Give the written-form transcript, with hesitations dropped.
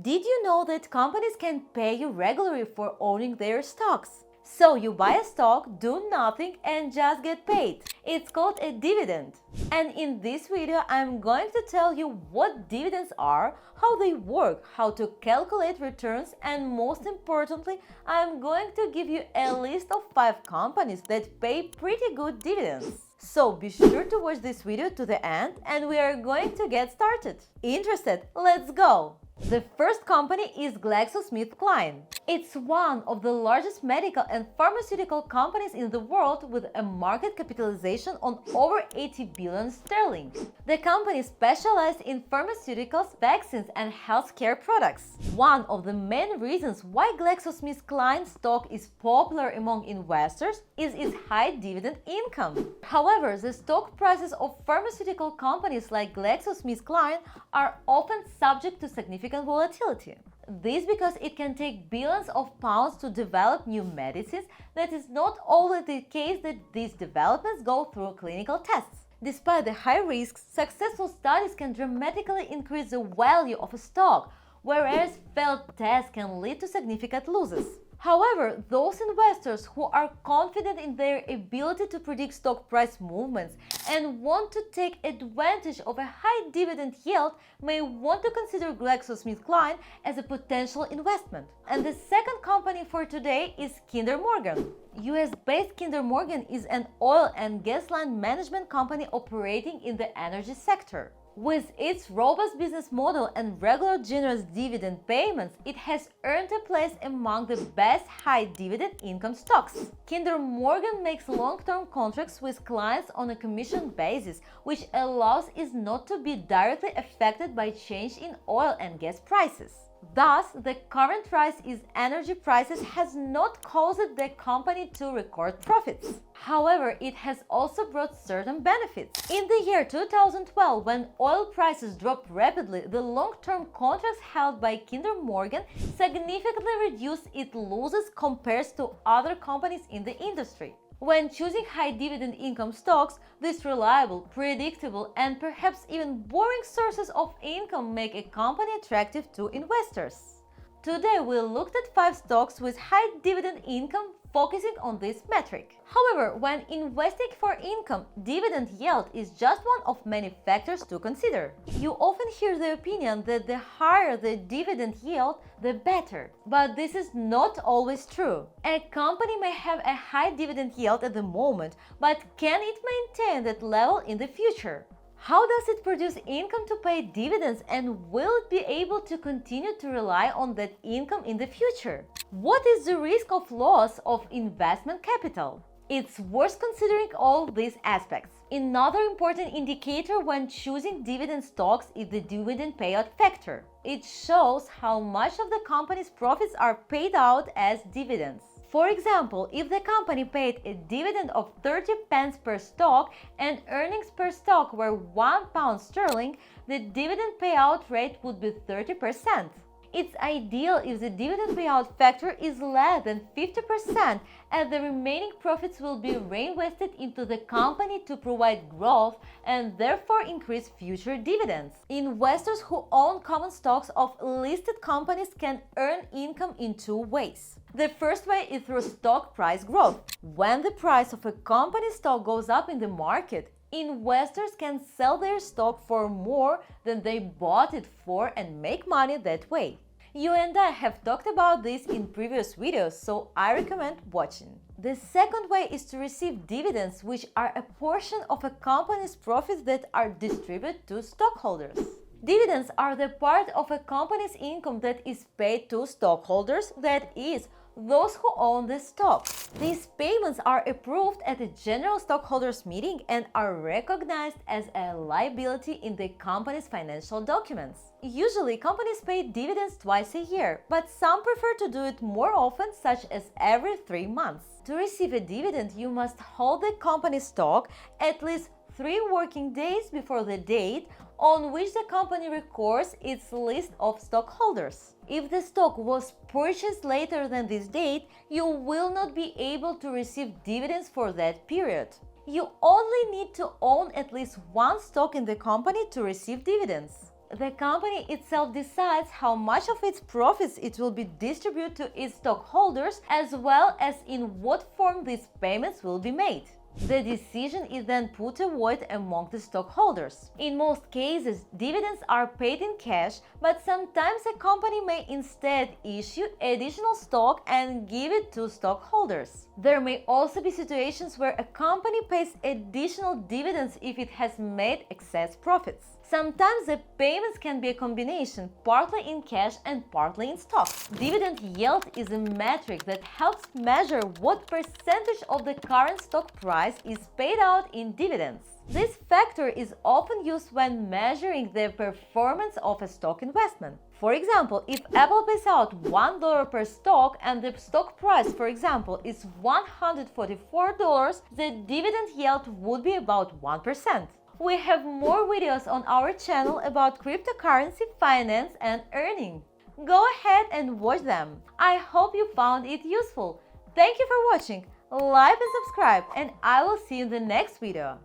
Did you know that companies can pay you regularly for owning their stocks? So you buy a stock, do nothing and just get paid. It's called a dividend. And in this video, I'm going to tell you what dividends are, how they work, how to calculate returns, and most importantly, I'm going to give you a list of 5 companies that pay pretty good dividends. So be sure to watch this video to the end and we are going to get started. Interested? Let's go! The first company is GlaxoSmithKline. It's one of the largest medical and pharmaceutical companies in the world with a market capitalization on over 80 billion sterling. The company specializes in pharmaceuticals, vaccines and healthcare products. One of the main reasons why GlaxoSmithKline stock is popular among investors is its high dividend income. However, the stock prices of pharmaceutical companies like GlaxoSmithKline are often subject to significant volatility. This because it can take billions of pounds to develop new medicines. That is not always the case that these developments go through clinical tests. Despite the high risks, successful studies can dramatically increase the value of a stock, whereas failed tests can lead to significant losses. However, those investors who are confident in their ability to predict stock price movements and want to take advantage of a high dividend yield may want to consider GlaxoSmithKline as a potential investment. And the second company for today is Kinder Morgan. US-based Kinder Morgan is an oil and gas line management company operating in the energy sector. With its robust business model and regular generous dividend payments, it has earned a place among the best high dividend income stocks. Kinder Morgan makes long-term contracts with clients on a commission basis, which allows it not to be directly affected by change in oil and gas prices. Thus, the current rise in energy prices has not caused the company to record profits. However, it has also brought certain benefits. In the year 2012, when oil prices dropped rapidly, the long-term contracts held by Kinder Morgan significantly reduced its losses compared to other companies in the industry. When choosing high dividend income stocks, these reliable, predictable, and perhaps even boring sources of income make a company attractive to investors. Today we looked at 5 stocks with high dividend income, focusing on this metric. However, when investing for income, dividend yield is just one of many factors to consider. You often hear the opinion that the higher the dividend yield, the better. But this is not always true. A company may have a high dividend yield at the moment, but can it maintain that level in the future? How does it produce income to pay dividends, and will it be able to continue to rely on that income in the future? What is the risk of loss of investment capital? It's worth considering all these aspects. Another important indicator when choosing dividend stocks is the dividend payout factor. It shows how much of the company's profits are paid out as dividends. For example, if the company paid a dividend of 30 pence per stock and earnings per stock were £1 sterling, the dividend payout rate would be 30%. It's ideal if the dividend payout factor is less than 50%, as the remaining profits will be reinvested into the company to provide growth and therefore increase future dividends. Investors who own common stocks of listed companies can earn income in 2 ways. The first way is through stock price growth. When the price of a company's stock goes up in the market, investors can sell their stock for more than they bought it for and make money that way. You and I have talked about this in previous videos, so I recommend watching. The second way is to receive dividends, which are a portion of a company's profits that are distributed to stockholders. Dividends are the part of a company's income that is paid to stockholders, that is, those who own the stock. These payments are approved at a general stockholders meeting and are recognized as a liability in the company's financial documents. Usually, companies pay dividends twice a year, but some prefer to do it more often, such as every 3 months. To receive a dividend, you must hold the company's stock at least 3 working days before the date on which the company records its list of stockholders. If the stock was purchased later than this date, you will not be able to receive dividends for that period. You only need to own at least 1 stock in the company to receive dividends. The company itself decides how much of its profits it will be distributed to its stockholders, as well as in what form these payments will be made. The decision is then put to vote among the stockholders. In most cases, dividends are paid in cash, but sometimes a company may instead issue additional stock and give it to stockholders. There may also be situations where a company pays additional dividends if it has made excess profits. Sometimes the payments can be a combination, partly in cash and partly in stock. Dividend yield is a metric that helps measure what percentage of the current stock price is paid out in dividends. This factor is often used when measuring the performance of a stock investment. For example, if Apple pays out $1 per stock and the stock price, for example, is $144, the dividend yield would be about 1%. We have more videos on our channel about cryptocurrency, finance, and earning. Go ahead and watch them. I hope you found it useful. Thank you for watching. Like and subscribe, and I will see you in the next video.